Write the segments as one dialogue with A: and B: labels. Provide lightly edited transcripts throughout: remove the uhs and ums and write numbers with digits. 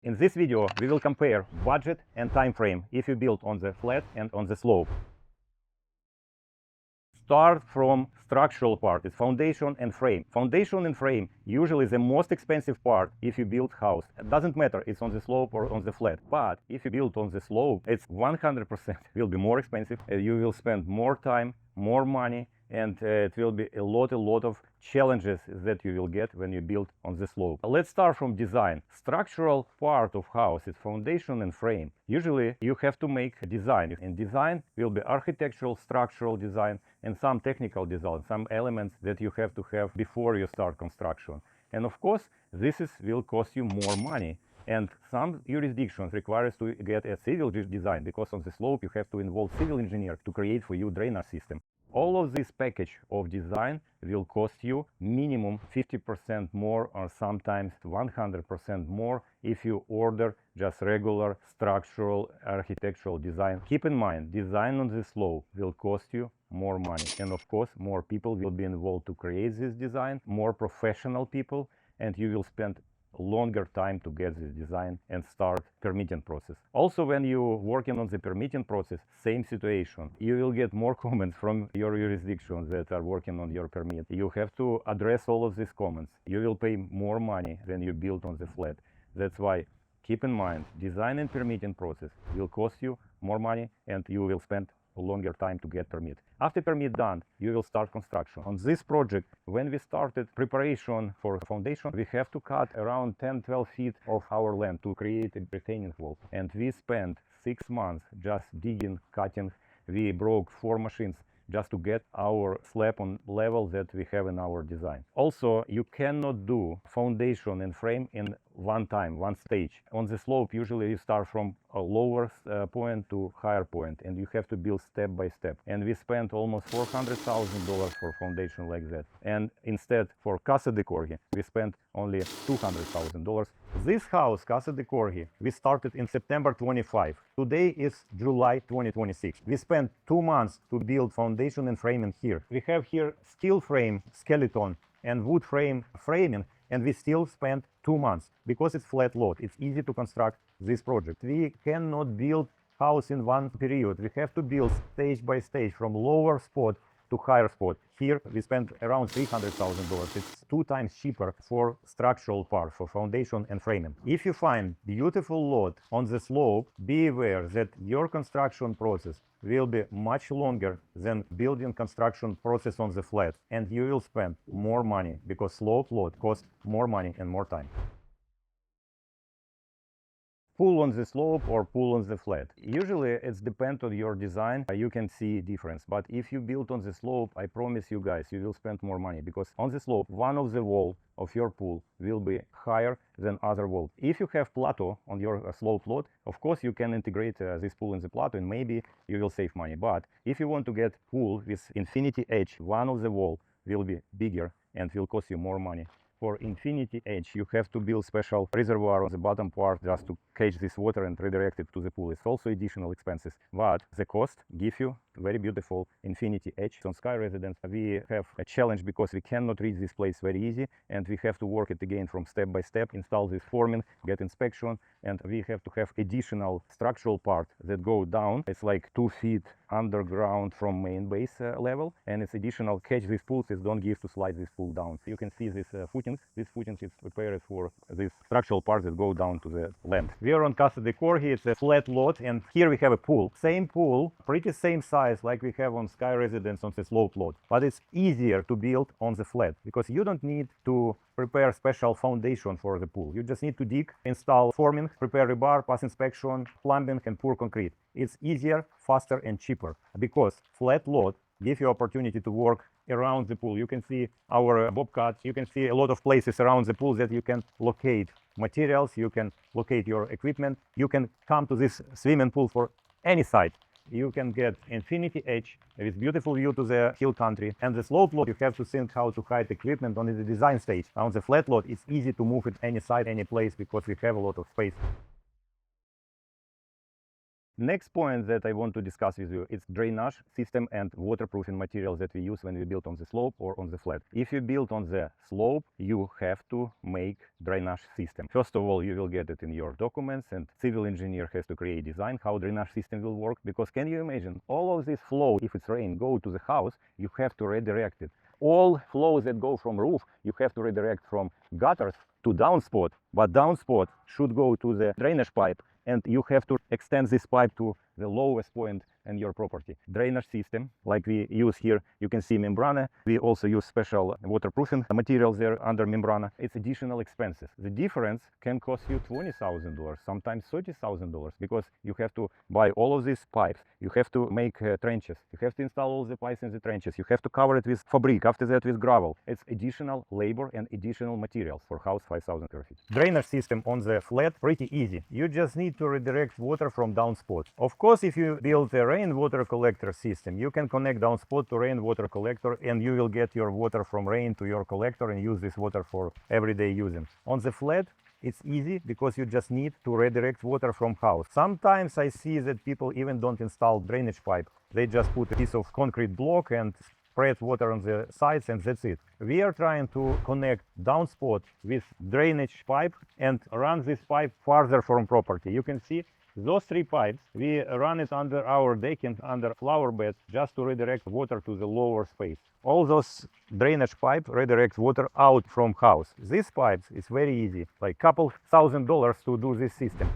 A: In this video, we will compare budget and time frame if you build on the flat and on the slope. Start from structural part, it's foundation and frame. Foundation and frame usually the most expensive part if you build house. It doesn't matter it's on the slope or on the flat, but if you build on the slope, it's 100% will be more expensive. You will spend more time, more money, and it will be a lot of challenges that you will get when you build on the slope. Let's start from design. Structural part of house is foundation and frame. Usually you have to make a design, and design will be architectural, structural design, and some technical design, some elements that you have to have before you start construction. And of course, this will cost you more money. And some jurisdictions requires to get a civil design, because on the slope you have to involve civil engineer to create for you drainage system. All of this package of design will cost you minimum 50% more, or sometimes 100% more if you order just regular structural architectural design. Keep in mind, design on the slope will cost you more money, and of course more people will be involved to create this design, more professional people, and you will spend longer time to get this design and start permitting process. Also, when you working on the permitting process, same situation. You will get more comments from your jurisdictions that are working on your permit. You have to address all of these comments. You will pay more money than you build on the flat. That's why keep in mind, design and permitting process will cost you more money, and you will spend a longer time to get permit. After permit done, you will start construction. On this project, when we started preparation for foundation, we have to cut around 10-12 feet of our land to create a retaining wall. And we spent 6 months just digging, cutting. We broke 4 machines just to get our slab on level that we have in our design. Also, you cannot do foundation and frame in one time, one stage. On the slope, usually you start from a lower point to higher point, and you have to build step by step. And we spent almost $400,000 for foundation like that. And instead, for Casa de Corgi, we spent only $200,000. This house, Casa de Corgi, we started in September 25. Today is July 2026. We spent 2 months to build foundation and framing here. We have here steel frame, skeleton, and wood frame framing, and we still spent 2 months because it's flat lot. It's easy to construct this project. We cannot build house in one period. We have to build stage by stage from lower spot to higher spot. Here we spent around $300,000. It's 2 times cheaper for structural part, for foundation and framing. If you find beautiful lot on the slope, be aware that your construction process will be much longer than building construction process on the flat, and you will spend more money because slope lot costs more money and more time. Pool on the slope or pool on the flat. Usually it's depends on your design. You can see difference, but if you build on the slope, I promise you guys, you will spend more money, because on the slope, one of the wall of your pool will be higher than other wall. If you have plateau on your slope lot, of course you can integrate this pool in the plateau, and maybe you will save money. But if you want to get pool with infinity edge, one of the wall will be bigger and will cost you more money. For infinity edge, you have to build special reservoir on the bottom part just to catch this water and redirect it to the pool. It's also additional expenses, but the cost give you very beautiful infinity edge. On Sky Residence, we have a challenge because we cannot reach this place very easy, and we have to work it again from step by step, install this forming, get inspection, and we have to have additional structural part that go down. It's like 2 feet underground from main base level, and it's additional catch these pools. It don't give to slide this pool down. You can see this footings. This footings is prepared for this structural part that go down to the land. We are on Casa de Corgi. It's a flat lot, and here we have a pool. Same pool, pretty same size like we have on Sky Residence on the slope lot, but it's easier to build on the flat because you don't need to prepare special foundation for the pool. You just need to dig, install forming, prepare rebar, pass inspection, plumbing, and pour concrete. It's easier, faster, and cheaper because flat lot give you opportunity to work around the pool. You can see our bobcat. You can see a lot of places around the pool that you can locate materials. You can locate your equipment. You can come to this swimming pool for any site. You can get infinity edge with beautiful view to the hill country. And the slope lot, you have to think how to hide equipment on the design stage. On the flat lot, it's easy to move it any side, any place, because we have a lot of space. Next point that I want to discuss with you is drainage system and waterproofing materials that we use when we build on the slope or on the flat. If you build on the slope, you have to make drainage system. First of all, you will get it in your documents, and civil engineer has to create design how drainage system will work, because can you imagine all of this flow, if it's rain, go to the house, you have to redirect it. All flows that go from roof, you have to redirect from gutters to downspout, but downspout should go to the drainage pipe, and you have to extend this pipe to the lowest point in your property. Drainage system, like we use here, you can see membrana. We also use special waterproofing materials there under membrana. It's additional expenses. The difference can cost you $20,000, sometimes $30,000, because you have to buy all of these pipes. You have to make trenches. You have to install all the pipes in the trenches. You have to cover it with fabric, after that with gravel. It's additional labor and additional materials for house 5,000 square feet. Drainage system on the flat, pretty easy. You just need to redirect water from downspout. Of course, if you build a rainwater collector system, you can connect downspout to rainwater collector, and you will get your water from rain to your collector and use this water for everyday using. On the flat, it's easy because you just need to redirect water from house. Sometimes I see that people even don't install drainage pipe. They just put a piece of concrete block and spread water on the sides, and that's it. We are trying to connect downspout with drainage pipe and run this pipe farther from property. You can see those three pipes, we run it under our decking, under flower beds, just to redirect water to the lower space. All those drainage pipe redirect water out from house. These pipes, it's very easy, like couple $1,000 to do this system.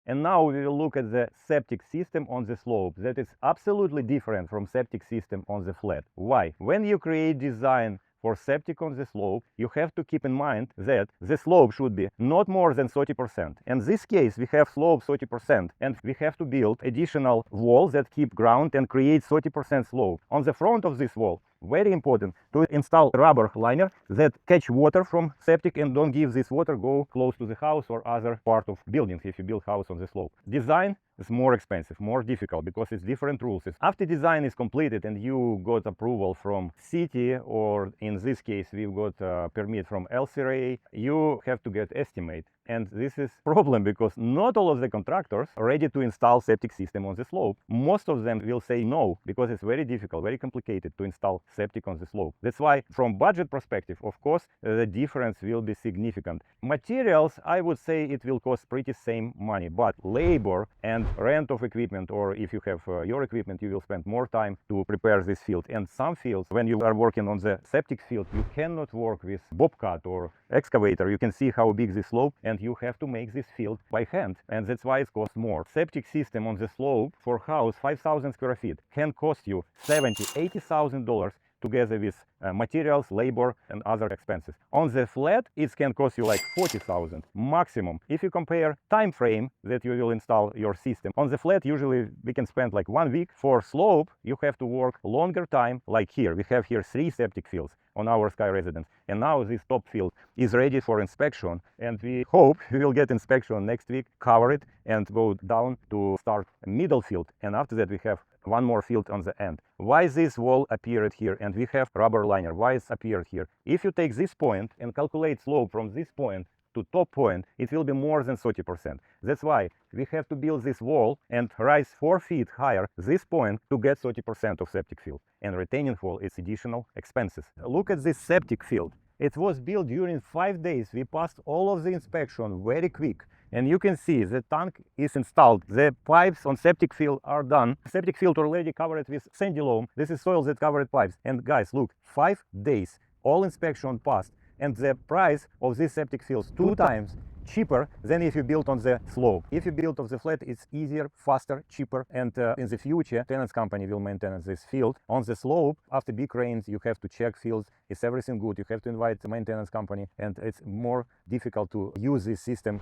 A: And now we will look at the septic system on the slope. That is absolutely different from septic system on the flat. Why? When you create design for septic on the slope, you have to keep in mind that the slope should be not more than 30%. In this case, we have slope 30%, and we have to build additional walls that keep ground and create 30% slope. On the front of this wall, very important to install rubber liner that catch water from septic and don't give this water go close to the house or other part of buildings if you build house on the slope. Design is more expensive, more difficult, because it's different rules. After design is completed and you got approval from city, or in this case we got a permit from LCRA, you have to get estimate. And this is problem because not all of the contractors are ready to install septic system on the slope. Most of them will say no, because it's very difficult, very complicated to install septic on the slope. That's why from budget perspective, of course, the difference will be significant. Materials, I would say it will cost pretty same money, but labor and rent of equipment, or if you have your equipment, you will spend more time to prepare this field. And some fields, when you are working on the septic field, you cannot work with bobcat or excavator. You can see how big this slope, and you have to make this field by hand, and that's why it costs more. Septic system on the slope for house 5,000 square feet can cost you $70,000-$80,000 together with materials, labor, and other expenses. On the flat, it can cost you like $40,000 maximum. If you compare time frame that you will install your system, on the flat usually we can spend like 1 week. For slope, you have to work longer time. Like here, we have here 3 septic fields on our Sky residence, and now this top field is ready for inspection, and we hope we will get inspection next week, cover it, and go down to start a middle field, and after that we have one more field on the end. Why this wall appeared here and we have rubber liner? Why it's appeared here? If you take this point and calculate slope from this point to top point, it will be more than 30%. That's why we have to build this wall and rise 4 feet higher this point to get 30% of septic field. And retaining wall is additional expenses. Look at this septic field. It was built during 5 days. We passed all of the inspection very quick. And you can see the tank is installed. The pipes on septic field are done. Septic field already covered with sandy loam. This is soil that covered pipes. And guys, look, 5 days, all inspection passed. And the price of this septic field is 2 times cheaper than if you build on the slope. If you build on the flat, it's easier, faster, cheaper, and in the future, tenants company will maintain this field. On the slope, after big rains, you have to check fields. Is everything good? You have to invite the maintenance company, and it's more difficult to use this system.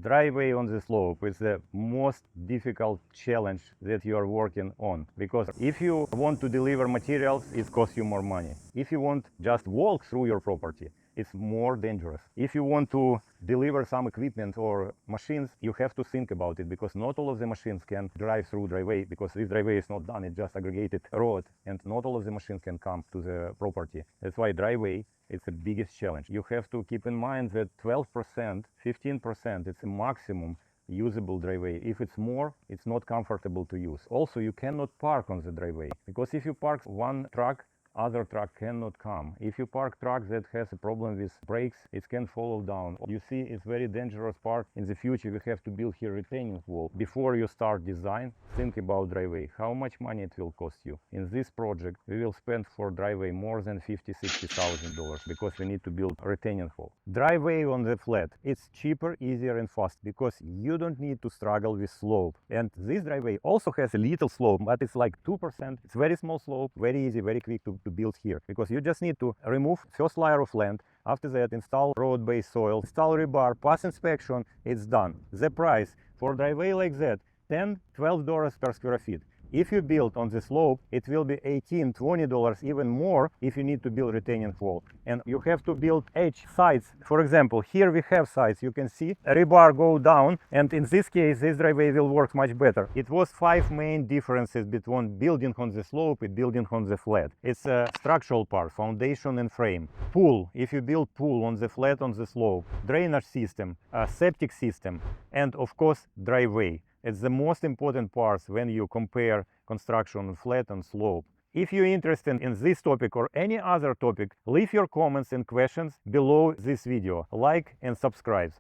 A: Driveway on the slope is the most difficult challenge that you are working on, because if you want to deliver materials, it costs you more money. If you want just walk through your property, it's more dangerous. If you want to deliver some equipment or machines, you have to think about it, because not all of the machines can drive through driveway, because this driveway is not done, it's just aggregated road, and not all of the machines can come to the property. That's why driveway is the biggest challenge. You have to keep in mind that 12%, 15%, it's a maximum usable driveway. If it's more, it's not comfortable to use. Also, you cannot park on the driveway, because if you park one truck, other truck cannot come. If you park truck that has a problem with brakes, it can fall down. You see, it's very dangerous part. In the future, we have to build here retaining wall. Before you start design, think about driveway. How much money it will cost you? In this project, we will spend for driveway more than $50,000-$60,000, because we need to build a retaining wall. Driveway on the flat, it's cheaper, easier and fast, because you don't need to struggle with slope. And this driveway also has a little slope, but it's like 2%. It's very small slope, very easy, very quick to build here, because you just need to remove first layer of land. After that, install road base soil, install rebar, pass inspection, it's done. The price for driveway like that, $10-12 per square feet. If you build on the slope, it will be $18-20, even more if you need to build retaining wall. And you have to build edge sides. For example, here we have sides. You can see a rebar go down, and in this case, this driveway will work much better. It was 5 main differences between building on the slope and building on the flat. It's a structural part, foundation and frame. Pool, if you build pool on the flat, on the slope. Drainage system, a septic system, and of course, driveway. It's the most important parts when you compare construction on flat and slope. If you're interested in this topic or any other topic, leave your comments and questions below this video. Like and subscribe.